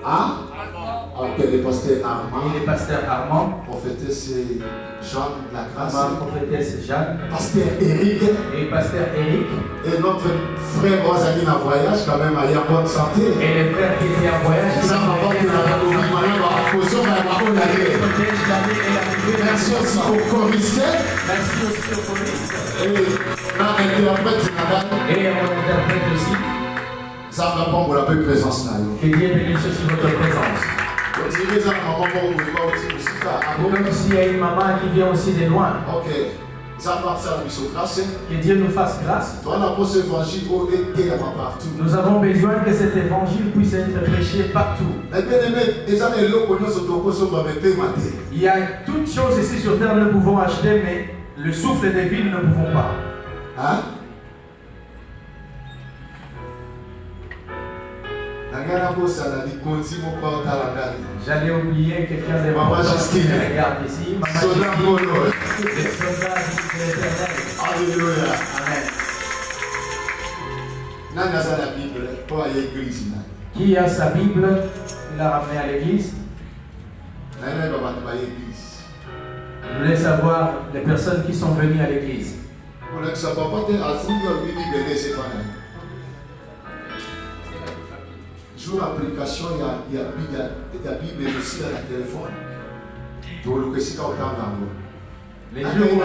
Hein? Ok, le pasteur Armand. Et le pasteur Armand. Prophétesse Jeanne de la Grâce. Prophétesse Jeanne. Pasteur Eric. Et pasteur Eric. Et notre frère Rosalie en voyage, quand même, elle est en bonne santé. Et le frère qui était en voyage. Merci aussi au commissaire. Merci aussi au commissaire. Et mon interprète aussi. Ça va pas pour la belle présence là. Que Dieu bénisse aussi votre présence. Comme s'il y a une maman qui vient aussi de loin. Ok. Que Dieu nous fasse grâce. Nous avons besoin que cet évangile puisse être prêché partout. Il y a toutes choses ici sur terre que nous pouvons acheter, mais le souffle de vie, nous ne pouvons pas. Hein? J'allais oublier quelqu'un de Maman Justine. Regarde ici. Maman Justine. Alléluia. Amen. Qui a sa Bible? Il l'a ramené à l'église. Je voulais savoir les personnes qui sont venues à l'église. Sur l'application, il y a Bible aussi à la téléphone. Les jours où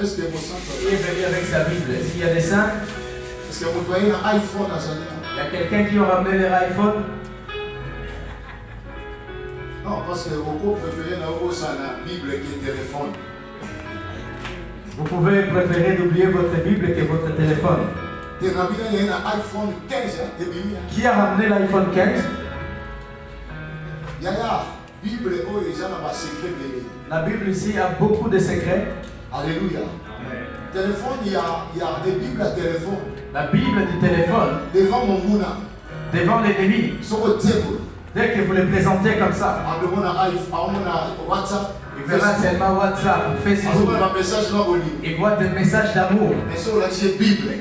est-ce que vous sentez? il est venu avec sa Bible. Est-ce qu'il y a des saints? Est-ce que vous voyez un iPhone à Zania? Il y a quelqu'un qui a ramené leur iPhone? Non, parce que vous préférez la Bible qui est téléphone. Vous pouvez préférer d'oublier votre Bible que votre téléphone. Il y a un iPhone 15. Qui a ramené l'iPhone 15? Il y a la Bible où les gens ont secret. La Bible ici a beaucoup de secrets. Alléluia. Téléphone, il y a des Bibles à téléphone. La Bible du téléphone. Devant mon mouna. Devant l'ennemi. Dès que vous le présentez comme ça, il verra seulement WhatsApp, Facebook. Il voit des messages d'amour. Et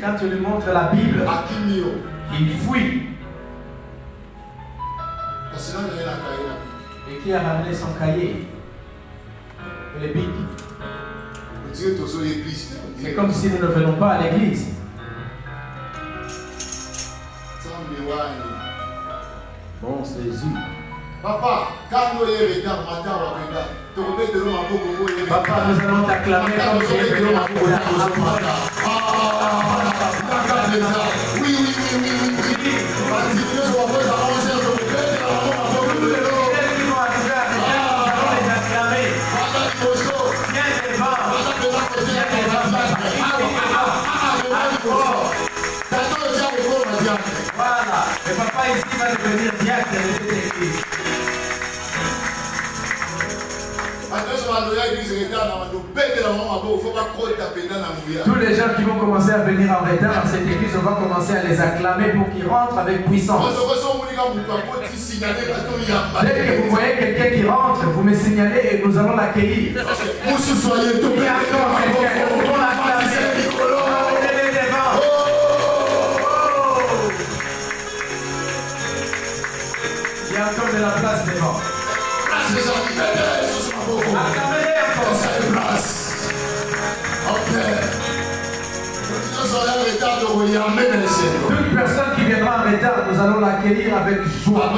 quand tu lui montres la Bible, il fuit. Et qui a ramené son cahier? Et le bic. C'est comme si nous ne venons pas à l'église. Bon, c'est Jésus. Papa, quand nous sommes Papa, nous allons t'acclamer comme si nous étions en oui. Voilà, et papa ici va devenir diacre de cette église. Tous les gens qui vont commencer à venir en retard dans cette église, on va commencer à les acclamer pour qu'ils rentrent avec puissance. Dès que vous voyez quelqu'un qui rentre, vous me signalez et nous allons l'accueillir. Il y a encore quelqu'un, on va l'acclamer. Il y a encore de la place devant. Acclamez-les encore. Toute personne qui viendra en retard, nous allons l'accueillir avec joie.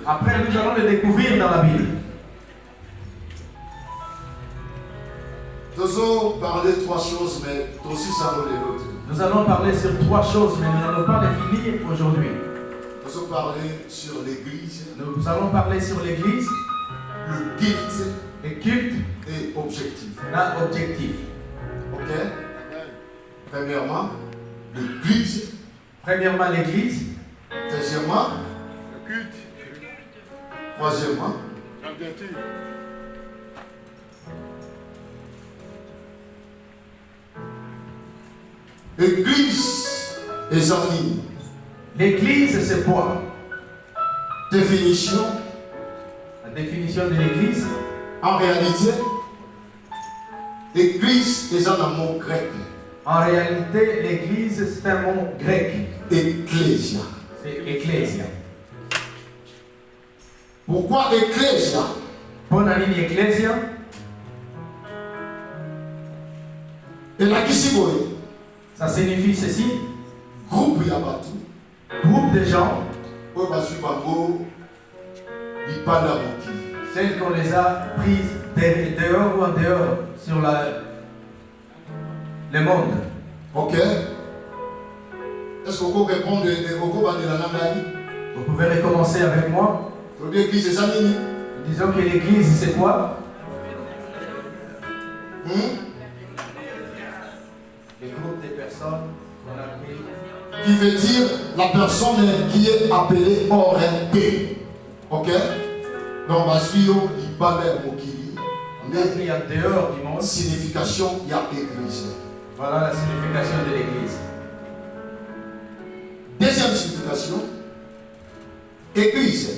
Après, nous allons le découvrir dans la Bible. Nous allons parler sur trois choses, mais nous n'allons pas les finir aujourd'hui. Nous allons parler sur l'église. Nous allons parler sur l'église, le culte et objectif. Objectif. Ok? Premièrement, l'église. Premièrement, l'église. Deuxièmement, le culte. Troisièmement, l'objectif. L'église est en ligne. L'église, c'est quoi? Définition. La définition de l'église. En réalité, l'église est un mot grec. En réalité, l'église, c'est un mot grec. Ecclésia. C'est ecclésia. Pourquoi Ecclesia? Pona nini Ecclesia? Et la Kisiboye. Ça signifie ceci. Groupe Yabatu. Groupe de gens. Celles qu'on les a prises dehors ou en dehors sur le monde. Ok. Est-ce que vous répondre Vous pouvez recommencer avec moi. Disons que l'église, c'est quoi? Les groupes de personnes qu'on a pris. Qui veut dire la personne qui est appelée orientée. Ok? Donc, il parle on a pris en dehors du monde. Signification, il y a l'église. Voilà la signification de l'église. Deuxième signification, église.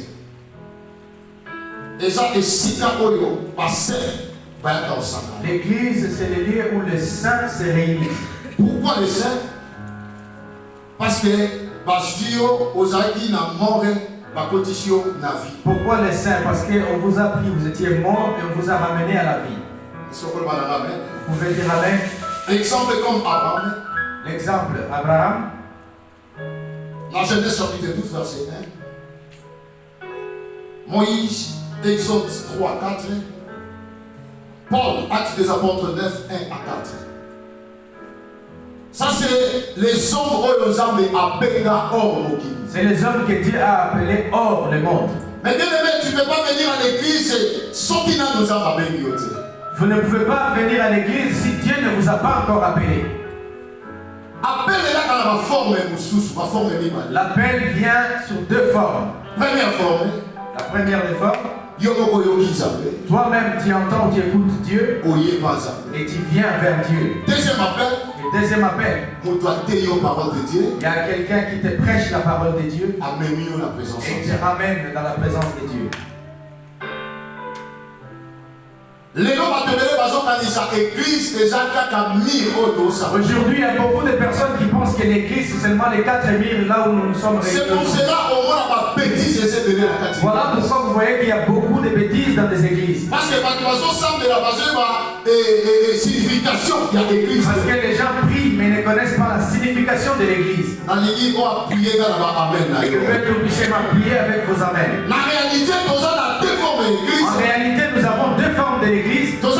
L'église, c'est le lieu où les saints se réunissent. Pourquoi les saints? Parce que pourquoi les saints? Parce qu'on vous a pris, vous étiez mort et on vous a ramené à la vie. Vous pouvez dire Amen. Exemple comme Abraham. L'exemple, Abraham. Dans Genèse chapitre 12, verset 1. Moïse, Exode 3, 4. Paul, Actes des apôtres 9, 1 à 4. Ça, c'est les hommes aux hommes appelés hors le monde. C'est les hommes que Dieu a appelés hors le monde. Mais bien aimé, tu ne peux pas venir à l'église sans qu'il nous a appelés. Vous ne pouvez pas venir à l'église si Dieu ne vous a pas encore appelé. L'appel vient sous deux formes. Première forme. La première des formes. Toi-même, tu entends, tu écoutes Dieu et tu viens vers Dieu. Deuxième appel. Le deuxième appel. Il y a quelqu'un qui te prêche la parole de Dieu et te ramène dans la présence de Dieu. Aujourd'hui, il y a beaucoup de personnes qui pensent que l'église c'est seulement les 4 murs là où nous sommes réunis. C'est pour cela qu'on voit la bêtise. Voilà pourquoi vous voyez qu'il y a beaucoup de bêtises dans des églises. Parce que signification de l'église. Parce que les gens prient mais ne connaissent pas la signification de l'église. Je veux que vous puissiez prier avec vos amens. En réalité, nous avons deux formes de l'église. Nous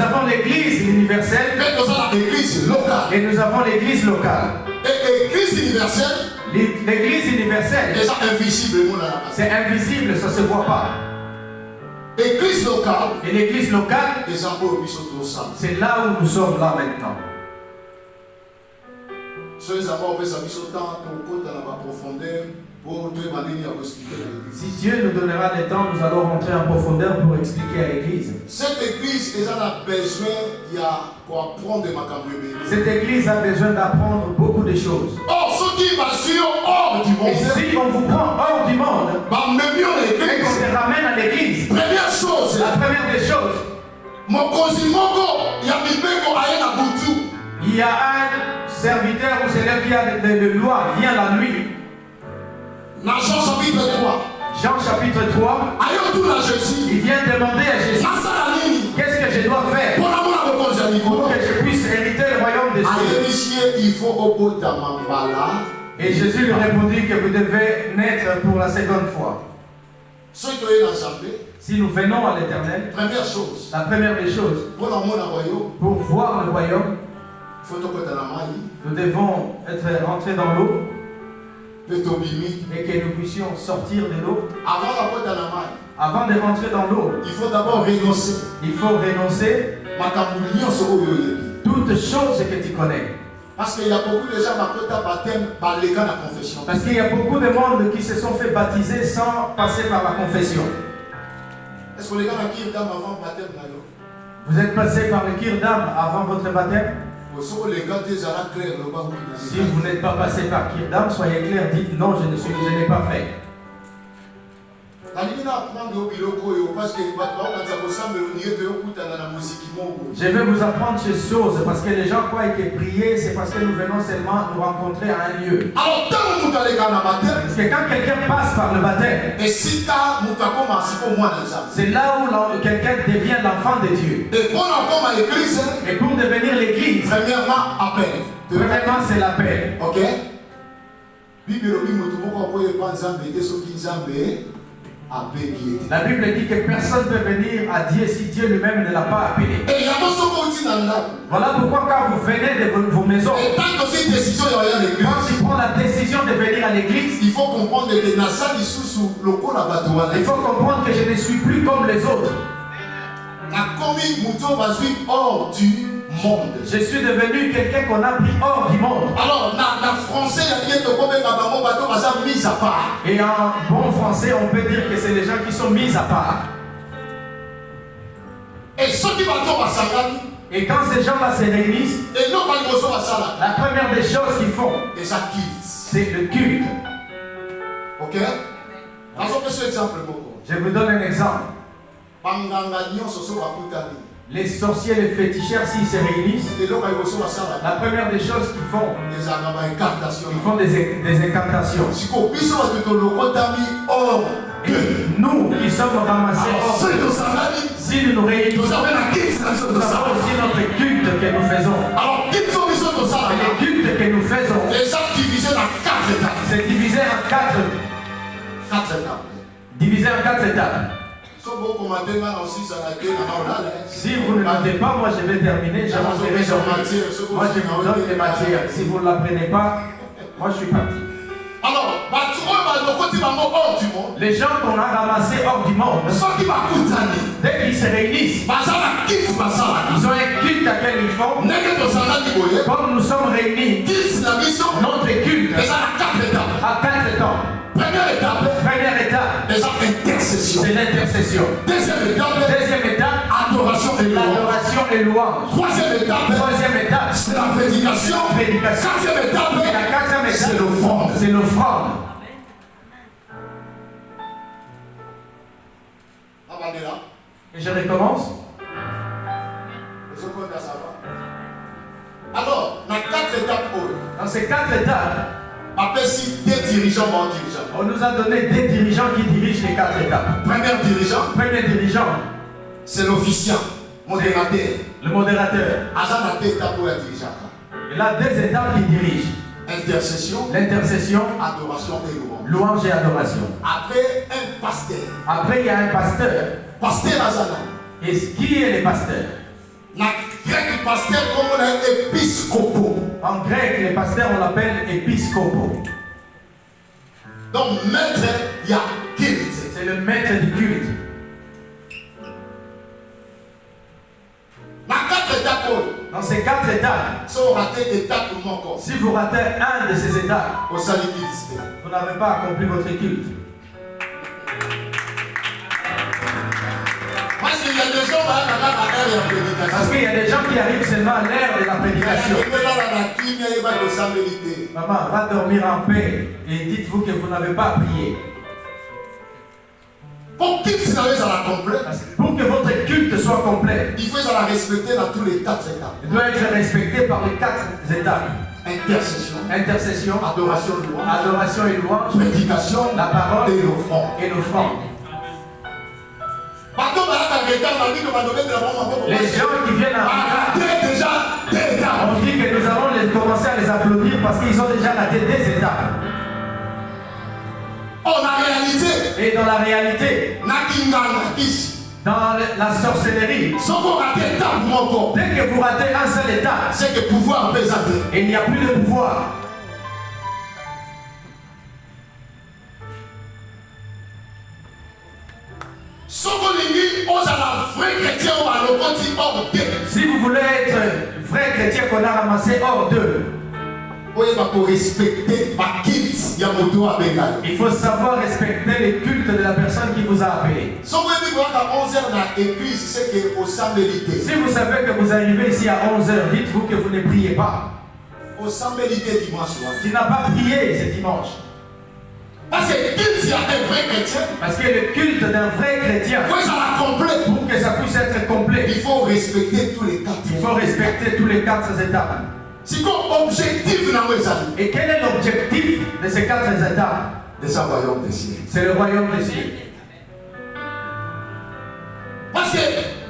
avons l'église universelle et nous avons l'église locale. L'église universelle, c'est invisible, ça ne se voit pas. Église locale, et l'église locale, c'est là où nous sommes là maintenant. Si Dieu nous donnera le temps, nous allons rentrer en profondeur pour expliquer à l'église. Cette église a besoin Cette église a besoin d'apprendre beaucoup de choses. Et si on vous prend hors du monde et qu'on te ramène à l'église, la première des choses, il y a un serviteur ou celui qui a de loi vient la nuit. Dans Jean chapitre 3. Jean chapitre 3. Il vient demander à Jésus, qu'est-ce que je dois faire pour que je puisse hériter le royaume des cieux? Et Jésus lui répondit que vous devez naître pour la seconde fois. Si nous venons à l'Éternel, la première des choses, pour voir le royaume, nous devons être rentrés dans l'eau et que nous puissions sortir de l'eau. Avant de rentrer dans l'eau, il faut d'abord renoncer. Il faut renoncer toutes choses que tu connais. Parce qu'il y a beaucoup de gens qui la confession. Parce qu'il y a beaucoup de monde qui se sont fait baptiser sans passer par la confession. Est-ce que les gens qui ont avant le baptême? Vous êtes passé par le Kirdam avant votre baptême? Si vous n'êtes pas passé par Kirdam, soyez clair, dites non, je n'ai pas fait. Je vais vous apprendre ces choses parce que les gens croient que prier, c'est parce que nous venons seulement nous rencontrer à un lieu. Parce que quand quelqu'un passe par le baptême, c'est là où quelqu'un devient l'enfant de Dieu. Et pour devenir l'église, premièrement, c'est l'appel. Ok? La Bible dit que personne ne peut venir à Dieu si Dieu lui-même ne l'a pas appelé. Voilà pourquoi quand vous venez de vos maisons, quand tu prends la décision de venir à l'église, il faut comprendre que je ne suis plus comme les autres. Je suis devenu quelqu'un qu'on a pris hors du monde. Alors, en français, mis à part. Et en bon français, on peut dire que c'est les gens qui sont mis à part. Et quand ces gens-là se réunissent, la première des choses qu'ils font, c'est le culte. Ok? Je vous donne un exemple. Les sorciers, les féticheurs, s'ils se réunissent, la première des choses qu'ils font, ils font des incantations. Et nous qui sommes ramassés hors, si nous nous réunissons, nous avons aussi notre culte que nous faisons. Et les cultes que nous faisons, c'est divisé en quatre étapes. Si vous ne notez pas, moi je vais terminer, je vous donne les matières. Si vous ne l'apprenez pas, moi je suis parti. Alors, les gens qu'on a ramassés hors du monde, dès qu'ils se réunissent, ils ont un culte à quel ils font. Comme nous sommes réunis, notre culte à 4 étapes. Première étape, c'est l'intercession. Deuxième étape, adoration et louange. Troisième étape, c'est la prédication. Quatrième étape, c'est l'offrande. Et je recommence. Alors, dans ces 4 étapes, des dirigeants, on nous a donné des dirigeants qui dirigent les 4 étapes. Premier dirigeant, c'est l'officiant, le modérateur. Il a 2 étapes qui dirigent. L'intercession, louange et adoration. Après, il y a un pasteur. Et qui est le pasteur? En grec, les pasteurs, on l'appelle épiscopo. Donc, maître, il y a culte. C'est le maître du culte. Dans ces 4 étapes, si vous ratez un de ces étapes, vous n'avez pas accompli votre culte. Parce qu'il y a des gens qui arrivent seulement à l'heure de la prédication. Maman, va dormir en paix et dites-vous que vous n'avez pas prié. Pour que votre culte soit complet, il faut la respecter dans tous les 4 étapes. Il doit être respecté par les 4 étapes. Intercession, adoration et louange, prédication, la parole et l'offrande. Les gens qui viennent à on dit que nous allons commencer à les applaudir parce qu'ils ont déjà raté 2 étapes. Et dans la réalité, dans la sorcellerie, dès que vous ratez un seul état, c'est que pouvoir il n'y a plus de pouvoir. Si vous voulez être vrai chrétien qu'on a ramassé hors d'eux, il faut savoir respecter les cultes de la personne qui vous a appelé. Si vous savez que vous arrivez ici à 11h, dites-vous que vous ne priez pas. Tu n'as pas prié ce dimanche. Parce que il y a un vrai chrétien, parce que le culte d'un vrai chrétien, pour que ça puisse être complet, il faut respecter tous les 4. Il faut respecter tous les 4 étapes. Et quel est l'objectif de ces 4 étapes? C'est le royaume des cieux. Parce que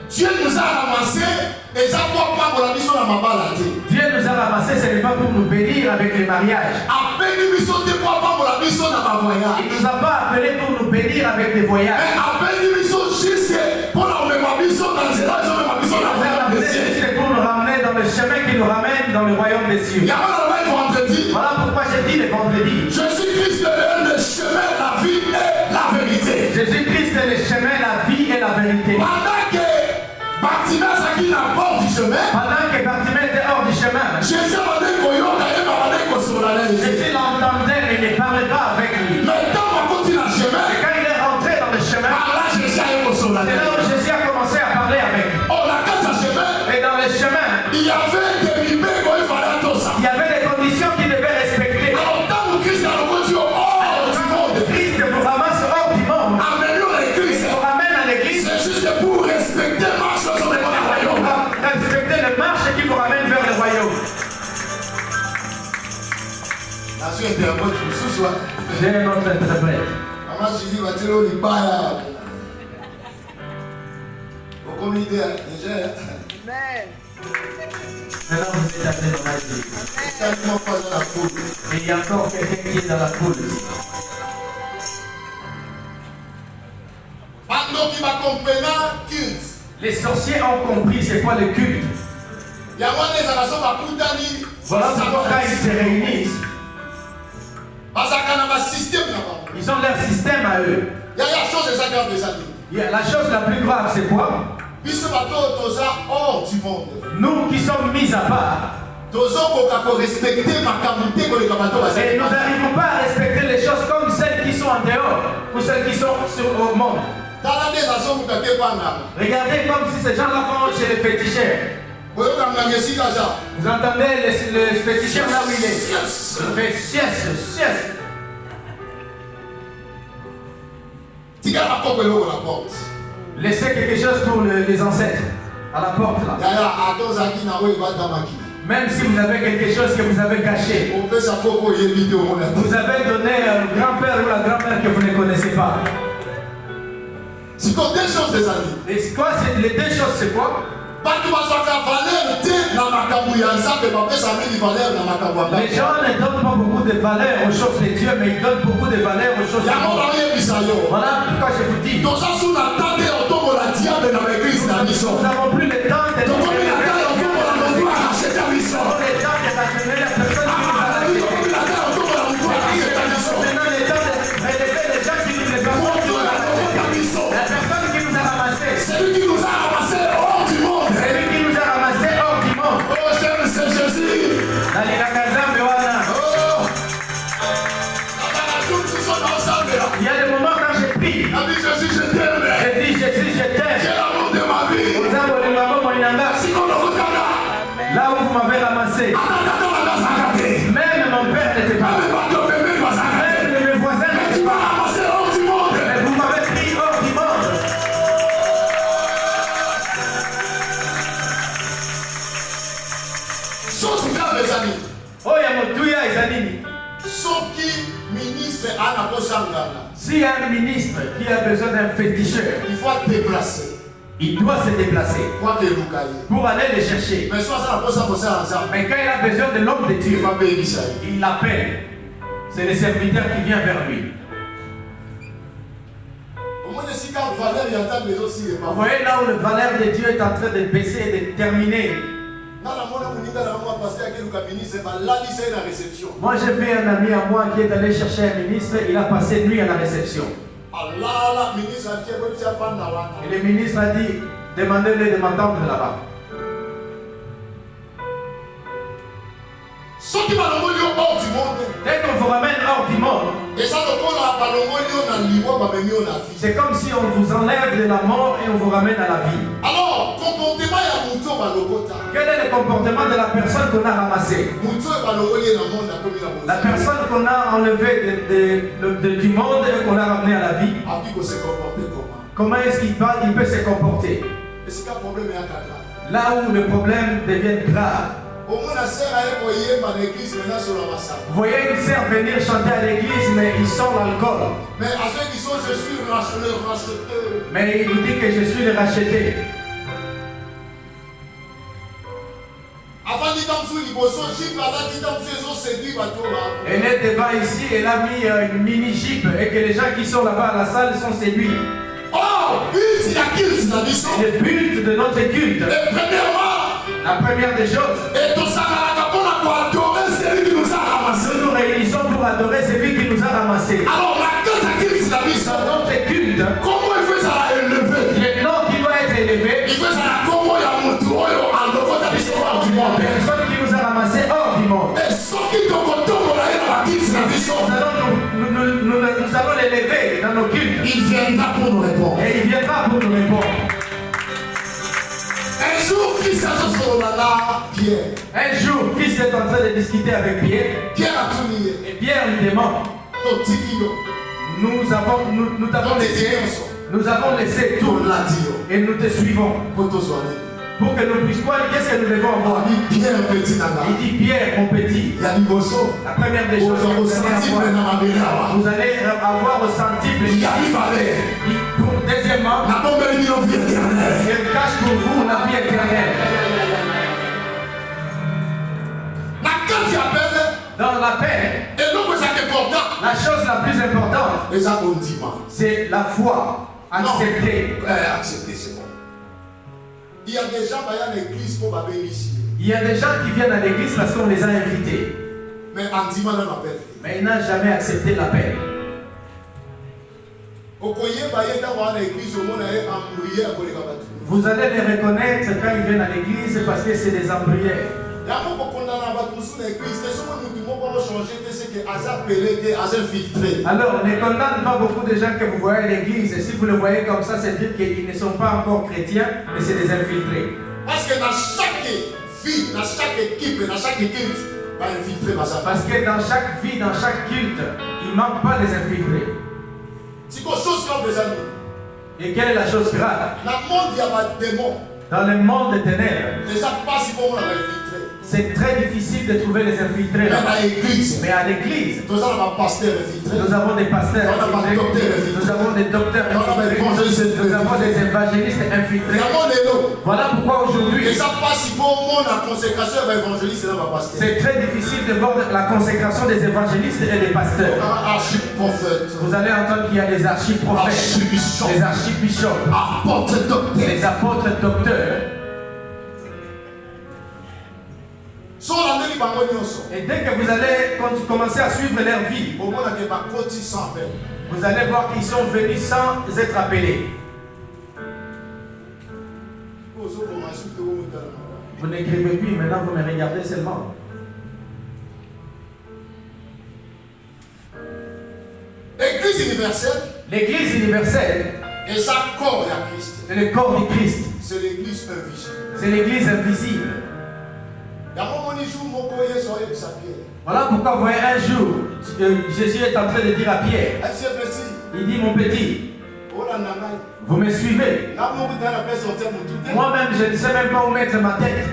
Dieu nous a ramassés et ça pour pas pour la mission à ma balle. Dieu nous a ramassés, ce n'est pas pour nous bénir avec les mariages. Il ne nous a pas appelés pour nous bénir avec des voyages. C'est pour nous ramener dans le chemin qui nous ramène dans le royaume des cieux. Voilà pourquoi j'ai dit le vendredi. Jésus-Christ est le chemin, la vie et la vérité. Jésus-Christ est le chemin, la vie et la vérité. Pendant que Bartimée était hors du chemin, Jésus l'entendait mais il ne parlait pas avec lui. Mais quand il est rentré dans le chemin, c'est là où Jésus a commencé à parler avec lui. Et dans le chemin, il y avait des conditions qu'il devait respecter. Christ vous ramasse hors du monde. Il vous ramène à l'église. C'est juste pour respecter le marche qui vous ramène vers le royaume. J'ai un autre interprète. Maintenant vous êtes appelés dans la vie. Et il y a encore quelqu'un qui est dans la foule. Les sorciers ont compris c'est quoi le culte. Voilà pourquoi quand ils se réunissent, ils ont leur système à eux. La chose la plus grave c'est quoi? Nous qui sommes mis à part. Et nous n'arrivons pas à respecter les choses comme celles qui sont en dehors ou celles qui sont au monde. Regardez comme si ces gens-là vont chez les féticheurs. Vous entendez le féticheur là où il est? Il fait sieste. Laissez quelque chose pour les ancêtres à la porte là. Même si vous avez quelque chose que vous avez caché, vous avez donné au grand-père ou la grand-mère que vous ne connaissez pas. C'est quoi deux choses des amis? Et quoi, les deux choses c'est quoi? Les gens ne donnent pas beaucoup de valeur aux choses de Dieu, mais ils donnent beaucoup de valeur aux choses de Dieu. Voilà pourquoi je vous dis. Nous n'avons plus le temps de il y a des moments quand je prie, je dis Jésus, je t'aime. Là où vous m'avez ramassé, même mon père n'était pas là. Même mes voisins n'étaient pas là. Mais vous m'avez pris hors du monde. Chose grave les amis. Oh, il y a mon douille les amis. S'il y a un ministre qui a besoin d'un féticheur, il faut déplacer. Il doit se déplacer pour aller le chercher. Mais quand il a besoin de l'homme de Dieu, il l'appelle. C'est le serviteur qui vient vers lui. Vous voyez là où le valeur de Dieu est en train de baisser et de terminer. Moi j'ai vu un ami à moi qui est allé chercher un ministre, il a passé nuit à la réception. Et le ministre a dit, demandez-le de m'attendre là-bas. Dès qu'on vous ramène hors du monde, c'est comme si on vous enlève de la mort et on vous ramène à la vie. Alors, comportement Quel est le comportement de la personne qu'on a ramassée? La personne qu'on a enlevée du monde et qu'on a ramenée à la vie. Comment est-ce qu'il peut se comporter? Là où le problème devient grave. Vous voyez une sœur venir chanter à l'église, mais ils sont l'alcool. Mais à ceux qui sont, je suis le racheteur. Mais il vous dit que je suis le racheté. Elle est devant ici, elle a mis une mini jeep et que les gens qui sont là-bas à la salle sont séduits. Oh, le but de notre culte. Et premièrement, la première des choses, nous nous réunissons pour adorer celui qui nous a ramassés. Alors, dans notre culte, comment il fait ça élevé? Le nom qui doit être élevé, il fait ça comment il y a mon tour du monde. Personne qui nous a ramassés hors du monde. Et ceux qui te nous allons l'élever dans nos cultes. Il viendra pour nous répondre. Et il viendra pour nous répondre. Un jour, Christ Pierre. Un jour, Christ est en train de discuter avec Pierre. Pierre a tout lié. Et Pierre lui demande. Nous avons laissé tout. Et nous te suivons. Pour que nous puissions, qu'est-ce que nous devons avoir? Il dit Pierre, mon petit. La première des choses, vous allez avoir au centuple. Deuxièmement, je cache pour vous la vie éternelle. Dans la paix, la chose la plus importante, c'est la foi. Accepter. Accepter, c'est bon. Il y a des gens qui viennent à l'église pour m'appeler ici. Il y a des gens qui viennent à l'église parce qu'on les a invités. Mais il n'a jamais accepté l'appel. Vous allez les reconnaître quand ils viennent à l'église parce que c'est des embryères. Alors, ne condamne pas beaucoup de gens que vous voyez à l'église. Et si vous le voyez comme ça, c'est dire qu'ils ne sont pas encore chrétiens, mais c'est des infiltrés. Parce que dans chaque vie, dans chaque équipe, dans chaque culte, parce que dans chaque vie, dans chaque culte, il ne manque pas des infiltrés. Et quelle est la chose grave? Dans le monde des ténèbres, c'est très difficile de trouver les infiltrés. Mais à l'église, nous avons des pasteurs infiltrés, nous avons des docteurs infiltrés, nous avons des évangélistes infiltrés. Voilà pourquoi aujourd'hui, c'est très difficile de voir la consécration des évangélistes et des pasteurs. Vous allez entendre qu'il y a des archiprophètes, des archibishops, des apôtres docteurs. Et dès que vous allez commencer à suivre leur vie, vous allez voir qu'ils sont venus sans être appelés. Vous n'écrivez plus, maintenant vous me regardez seulement. L'église universelle, c'est le corps du Christ. C'est l'église invisible. C'est l'église invisible. Voilà pourquoi vous voyez un jour, Jésus est en train de dire à Pierre, il dit mon petit, vous me suivez. Moi-même je ne sais même pas où mettre ma tête.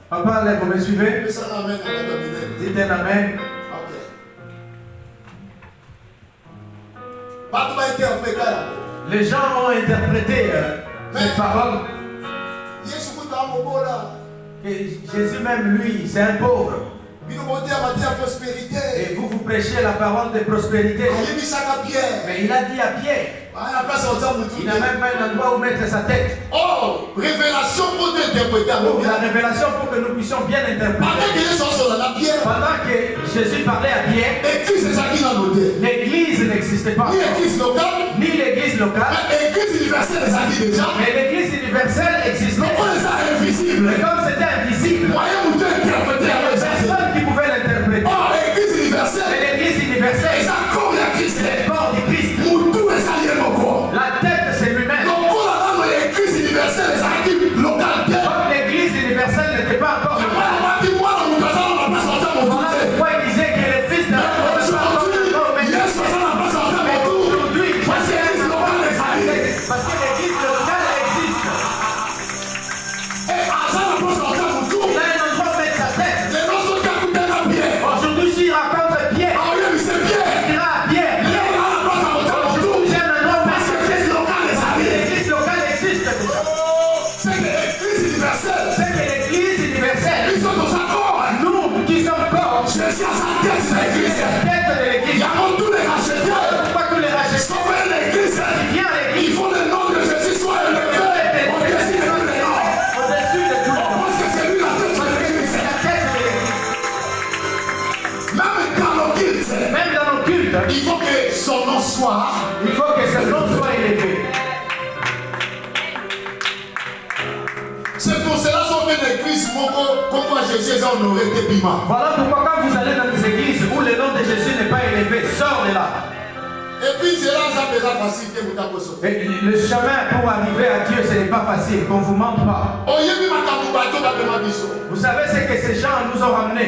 Papa, là, vous me suivez? Dites un amen. Les gens ont interprété cette parole. Et Jésus même lui, c'est un pauvre. Et vous prêchez la parole de prospérité. Mais il a dit à Pierre, il n'a même pas un endroit où mettre sa tête. Oh, révélation pour t'interpréter. La révélation pour que nous puissions bien interpréter. Pendant que Jésus parlait à Pierre, l'église n'existait pas. Ni l'église locale. Mais l'église universelle existait. Mais comme c'était invisible, il y avait personne qui pouvait l'interpréter. Mais l'église universelle, c'est le corps du Christ. La tête, c'est lui-même. quête de l'église. Il y a tous les racheteurs. Pourquoi tous les racheteurs sauvent l'église? Il faut le nom de Jésus soit élevé au-dessus de tous les noms. Au-dessus de tout le monde. Parce que c'est lui la tête de l'église. Même dans nos cultes, il faut que son nom soit élevé. C'est pour cela que l'église, comme Jésus a honoré tes piments. Voilà pourquoi quand vous allez dans des églises où le nom de Jésus n'est pas élevé, sors de là. Et puis c'est là que ça facile que vous t'avez sauté. Et le chemin pour arriver à Dieu, ce n'est pas facile, qu'on ne vous mente pas. Vous savez ce que ces gens nous ont ramené.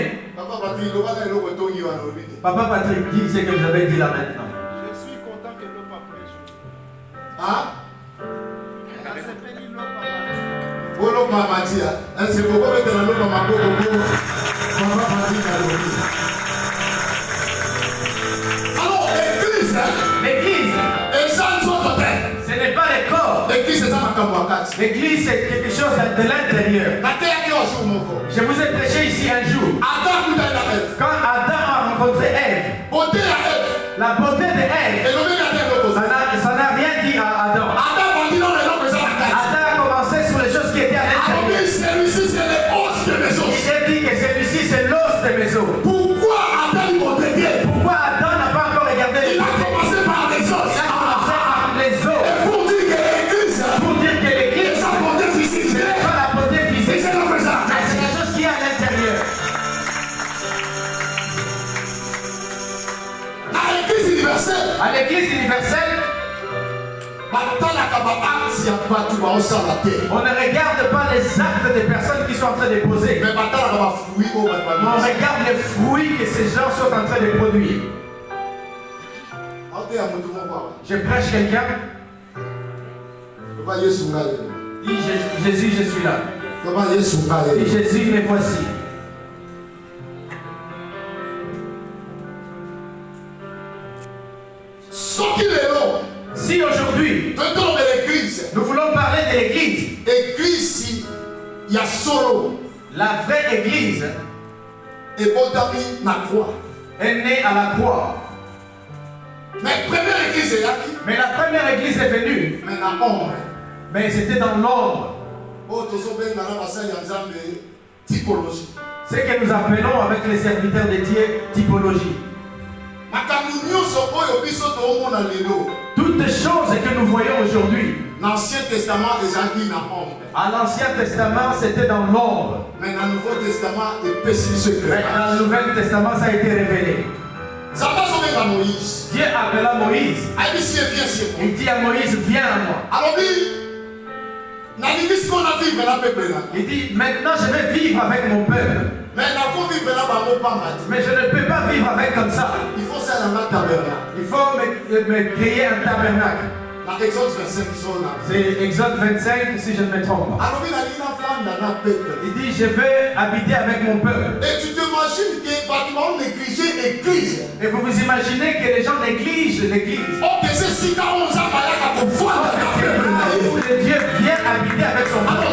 Papa Patrick, dis ce que vous avez dit là maintenant. Je suis content que l'eau pas prêche. Hein? C'est pourquoi alors l'église, ce n'est pas le corps. L'église c'est quelque chose de l'intérieur. Je vous ai prêché ici un jour. Quand Adam a rencontré Ève, la beauté de Ève, ça n'a rien dit à Adam. Adam a commencé sur les choses qui étaient à l'intérieur. Celui-ci c'est l'os de mes os. Il a dit que celui-ci c'est l'os de mes os. Pourquoi Adam n'a pas encore regardé? Il a commencé par les os. Il a commencé par les os. Et pour dire que l'église, sa beauté physique, ce n'est pas la beauté physique, c'est la chose qui est à l'intérieur. À l'église universelle, on ne regarde pas les actes des personnes qui sont en train de poser. Mais on regarde les fruits que ces gens sont en train de produire. Je prêche quelqu'un. Dis Jésus, je suis là. Dis Jésus, me voici. Si aujourd'hui nous voulons parler de l'église, il y a solo. La vraie église est née à la croix. Mais la première église est venue. Mais c'était dans l'ombre. Ce que nous appelons avec les serviteurs de Dieu typologie. Toutes les choses que nous voyons aujourd'hui, l'Ancien Testament à l'Ancien Testament c'était dans l'ombre. Mais dans le Nouveau Testament, dans le Nouveau Testament, ça a été révélé. Dieu appela Moïse. Il dit à Moïse, viens à moi. Il dit, maintenant je vais vivre avec mon peuple. Mais je ne peux pas vivre avec comme ça. Il faut me créer un tabernacle. C'est Exode 25 si je ne me trompe pas. Il dit je vais habiter avec mon peuple. Et tu t'imagines que bâtiment négligé l'église. Et vous vous imaginez que les gens négligent l'église. Oh, que c'est si quand on s'en Dieu vient habiter avec son peuple.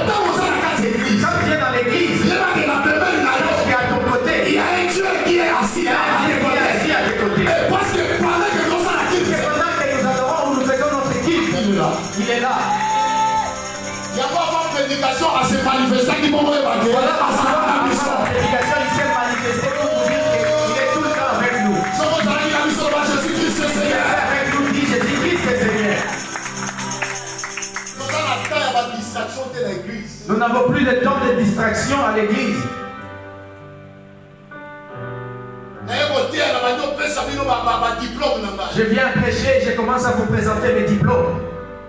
Quand tu es dans l'église, qui est à ton côté, il y a un Dieu qui est assis à tes côtés. Et parce que pendant que nous adorons ou nous faisons notre équipe, il est là. Il y a pas de prédication à se manifester qui vont évacuer. Voilà pourquoi la prédication il s'est manifestée pour vous dire qu'il est tout le temps avec nous. Jésus-Christ est Seigneur. Avec nous dit Jésus-Christ est Seigneur. Nous n'avons plus de temps de distraction à l'église. Je viens prêcher, je commence à vous présenter mes diplômes.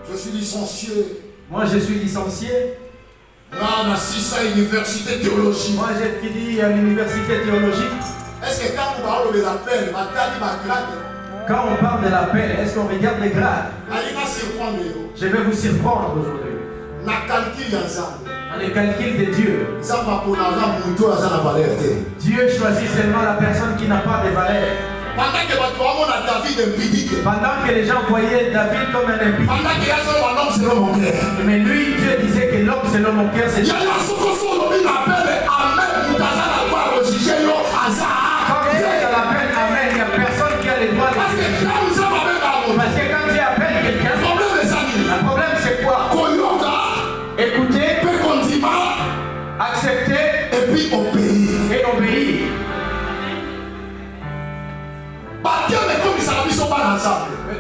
Je suis licencié. Moi je suis licencié. Moi université théologie. Moi j'ai fini à l'université théologique. Est-ce que quand on parle de la peine, quand on parle de la paix, est-ce qu'on regarde les grades? Je vais vous surprendre aujourd'hui. Dans les calculs de Dieu, Dieu choisit seulement la personne qui n'a pas de valeur. Pendant que les gens voyaient David comme un impie, mais lui, Dieu disait que l'homme c'est l'homme au cœur, c'est Dieu. Quand Dieu est dans la paix,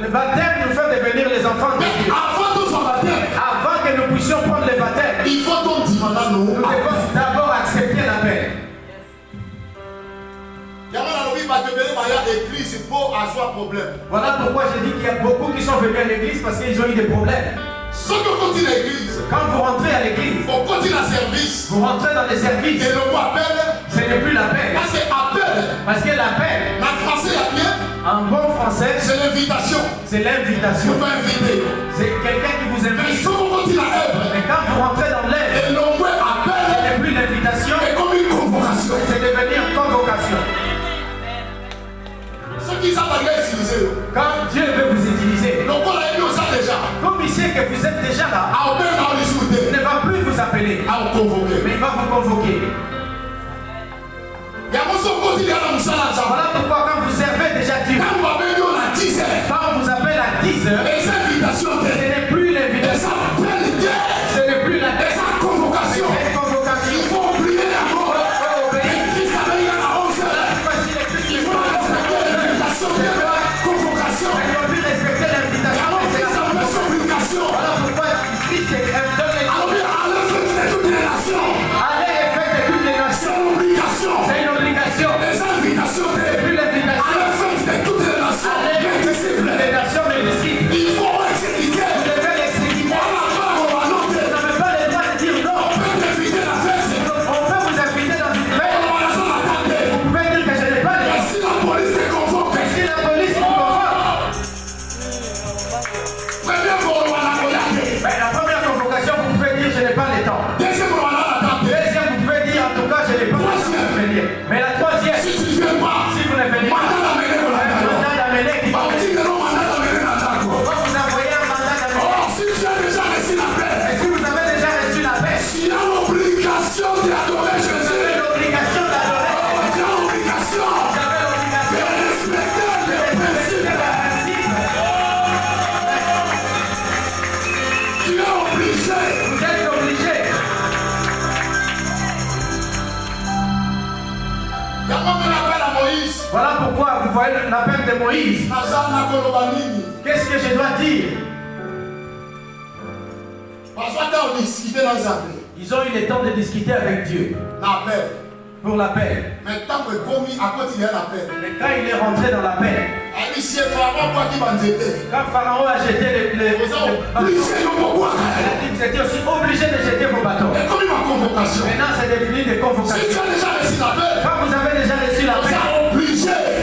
Le baptême nous fait devenir les enfants de Dieu. Avant que nous puissions prendre le baptême, nous devons d'abord accepter l'appel. Voilà pourquoi j'ai dit qu'il y a beaucoup qui sont venus à l'église parce qu'ils ont eu des problèmes. Quand vous rentrez à l'église, vous rentrez dans les services. Ce n'est plus l'appel. Parce que l'appel, en bon français, c'est l'invitation. C'est l'invitation. C'est quelqu'un qui vous invite. Mais quand vous rentrez dans l'aide, ce n'est plus l'invitation. C'est devenir convocation. Quand Dieu veut vous utiliser, comme il sait que vous êtes déjà là, il ne va plus vous appeler, mais il va vous convoquer. Voilà pourquoi quand vous servez déjà Dieu, quand on vous appelle à 10 heures, ce n'est plus l'invitation, ce n'est plus la convocation. Il faut oublier d'abord. Mais la troisième, si vous ne venez pas, voilà pourquoi vous voyez l'appel de Moïse. Qu'est-ce que je dois dire? Ils ont eu le temps de discuter avec Dieu pour l'appel. Mais quand il est rentré dans l'appel, quand Pharaon a jeté les bateaux, ils étaient aussi obligés de jeter vos bateaux. Maintenant c'est devenu des convocations. Quand vous avez déjà reçu l'appel,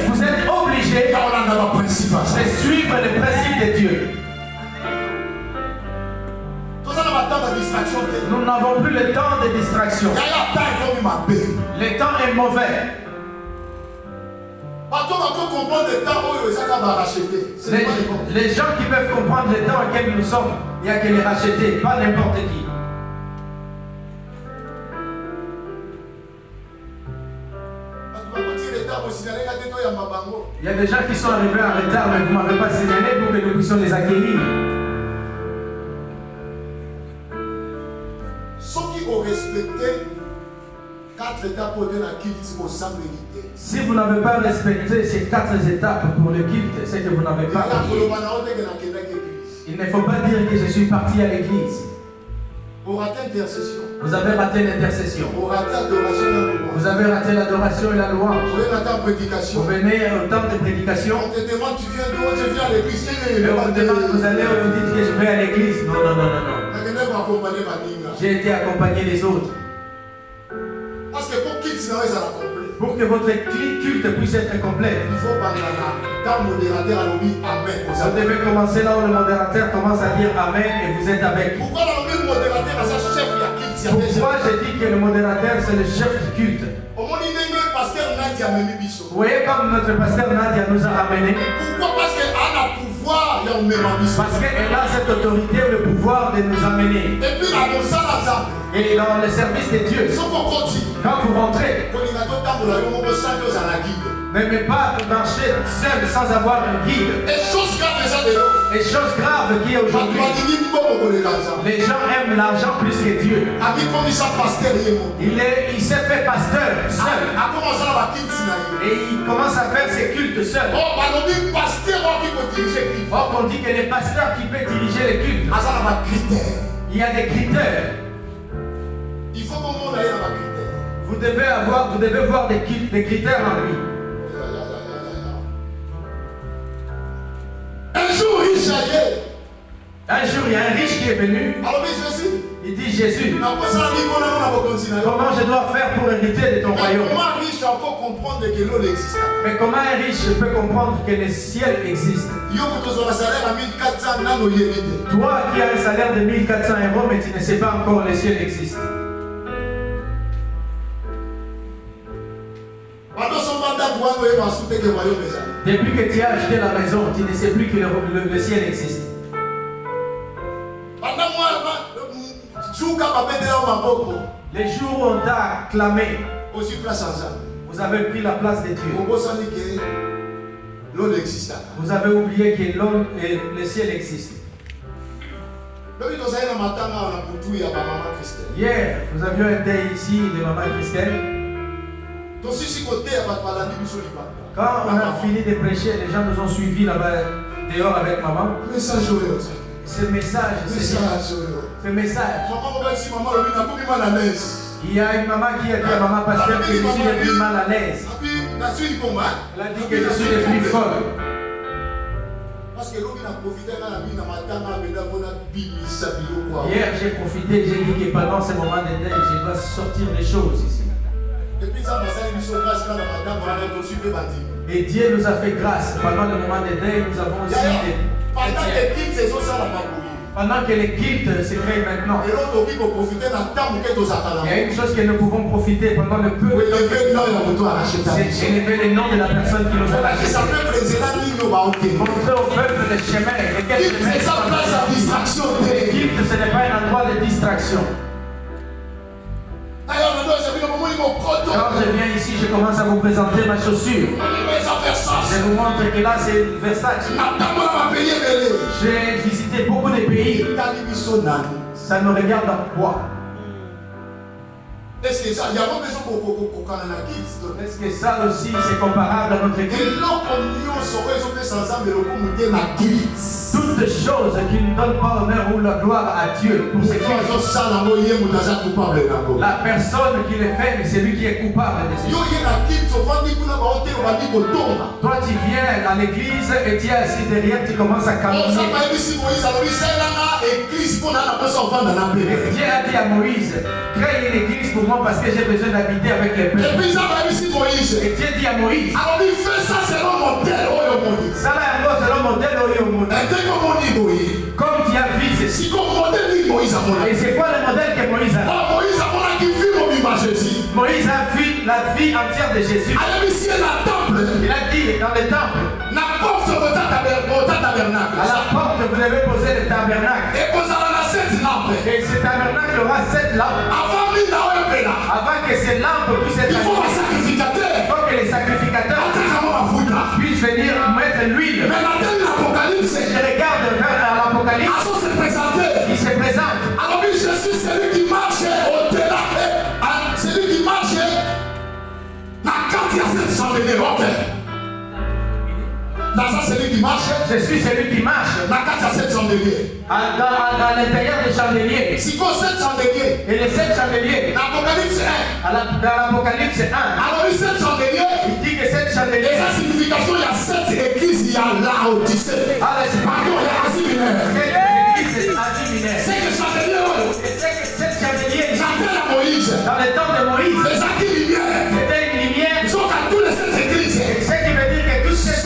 vous êtes obligé de suivre les principes de Dieu. Nous n'avons plus le temps de distraction. Le temps est mauvais. Les gens qui peuvent comprendre le temps auquel nous sommes, il n'y a que les racheter, pas n'importe qui. Il y a des gens qui sont arrivés en retard, mais vous ne m'avez pas signalé pour que nous puissions les accueillir. Si vous n'avez pas respecté ces 4 étapes pour le culte, c'est que vous n'avez pas. Il ne faut pas dire que je suis parti à l'église. Vous avez raté l'intercession. Vous avez raté l'adoration et la louange. Vous venez au temps de prédication. On te demande, tu viens d'où? Je viens à l'église. Et on vous demande, vous allez, on vous dit que je vais à l'église. Non. J'ai été accompagné des autres. Parce que pour qu'il soit complet. Pour que votre culte puisse être complet, il faut parler quand le modérateur a dit Amen. Vous devez commencer là où le modérateur commence à dire Amen et vous êtes avec. Pourquoi le modérateur a sa chef? Pourquoi j'ai dit que le modérateur c'est le chef du culte? Vous voyez comme notre pasteur Nadia nous a amenés. Pourquoi? Parce qu'elle a le pouvoir. Parce qu'elle a cette autorité ou le pouvoir de nous amener. Et puis et dans le service de Dieu, quand vous rentrez, N'aimez pas marcher seul sans avoir un guide. Les choses graves qui est aujourd'hui. Les gens aiment l'argent plus que Dieu. Il s'est fait pasteur seul. Et il commence à faire ses cultes seul. Or on dit que les pasteurs qui peuvent diriger les cultes. Il y a des critères. Il faut qu'on monte Vous devez voir des critères en lui. Un jour, il y a un riche qui est venu. Il dit Jésus, comment je dois faire pour hériter de ton royaume? Mais comment un riche peut comprendre que le ciel existe? Toi qui as un salaire de 1400 €, mais tu ne sais pas encore que le ciel existe. Depuis que tu as acheté la maison, tu ne sais plus que le ciel existe. Les jours où on t'a clamé, vous avez pris la place de Dieu. Vous avez oublié que le ciel existe. Hier, nous avions un deuil ici de maman Christelle. Quand on a fini de prêcher, les gens nous ont suivis là-bas dehors avec maman. Ce message, ce message. Il y a une maman qui a dit à maman pasteur que je suis le plus mal à l'aise. Elle a dit que je suis le plus fort. Hier j'ai profité, j'ai dit que pendant ce moment de deuil, je dois sortir les choses ici. Et Dieu nous a fait grâce. Pendant le moment de deuil, nous avons aussi des pendant que les cultes se créent maintenant. Il y a une chose que nous pouvons profiter pendant le peu de temps. C'est élever le nom de la personne qui nous a lâchés. Montrer au peuple le chemin. Les cultes, ce n'est pas un endroit de distraction. Quand je viens ici, je commence à vous présenter ma chaussure. Je vous montre que là c'est Versace. J'ai visité beaucoup de pays. Ça me regarde en quoi? Est-ce que ça aussi c'est comparable à notre église? Toutes choses qui ne donnent pas honneur ou la gloire à Dieu pour ce qui la personne qui le fait, mais c'est lui qui est coupable de ces choses. Toi tu viens à l'église et tu es assis derrière, tu commences à calmer. Dieu a dit à Moïse, crée une église pour moi parce que j'ai besoin d'habiter avec les peuples. Et Dieu dit à Moïse, ça là selon modèle comme tu as vu ceci. Et c'est quoi le modèle que Moïse a? Moïse a vu la vie entière de Jésus. Il a dit dans le temple, à la porte vous devez poser le tabernacle. Et ce tabernacle aura 7 lampes. Avant que ces lampes puissent être allumées, il faut que les sacrificateurs puissent venir mettre l'huile. Je regarde vers l'Apocalypse. Il se présente. Alors je suis celui qui marche au-delà. Celui qui marche. Celui qui marche. Je suis celui qui marche. Dans l'intérieur des chandeliers. Et les 7 chandeliers. Dans l'Apocalypse 1. Alors les 7 chandeliers. Il dit que 7 chandeliers. Et sa signification, il y a 7 églises. Il y a Laodicée. Pardon, il y a Asie mineure. C'est que chandeliers. C'est que 7 chandeliers. J'appelle à Moïse. Dans le temps de Moïse. C'est ça qui lumière. C'était une lumière. Ils sont à tous les 7 églises. Ce qui veut dire que tous ces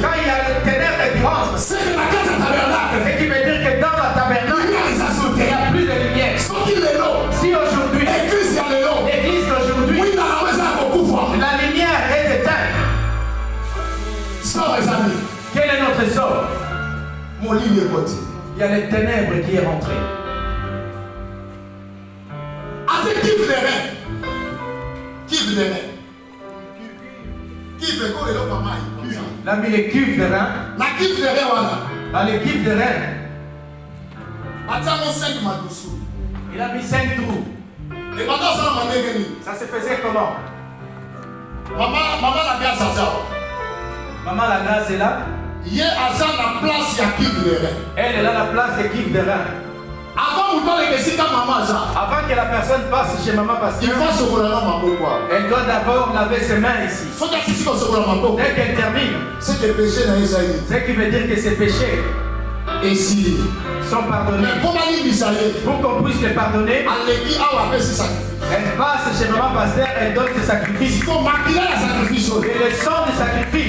quand il y a le ténèbre qui rentre, c'est que la carte tabernacle. Ce qui veut dire que dans la tabernacle, il n'y a plus de lumière. Si aujourd'hui, l'église d'aujourd'hui, la lumière est éteinte. Quel est notre sort? Il y a les ténèbres qui est rentré. Qui Il a mis les cuves de rein. Dans les cuves de rein. Il a mis 5 trous. Ça se faisait comment? Maman la grâce est là. Elle est là la place des cuves de rein. Avant que la personne passe chez maman pasteur, elle doit d'abord laver ses mains ici. Dès qu'elle termine, ce qui veut dire que ses péchés sont pardonnés. Pour qu'on puisse les pardonner, elle passe chez maman pasteur, elle donne ses sacrifices. Et le sang du sacrifice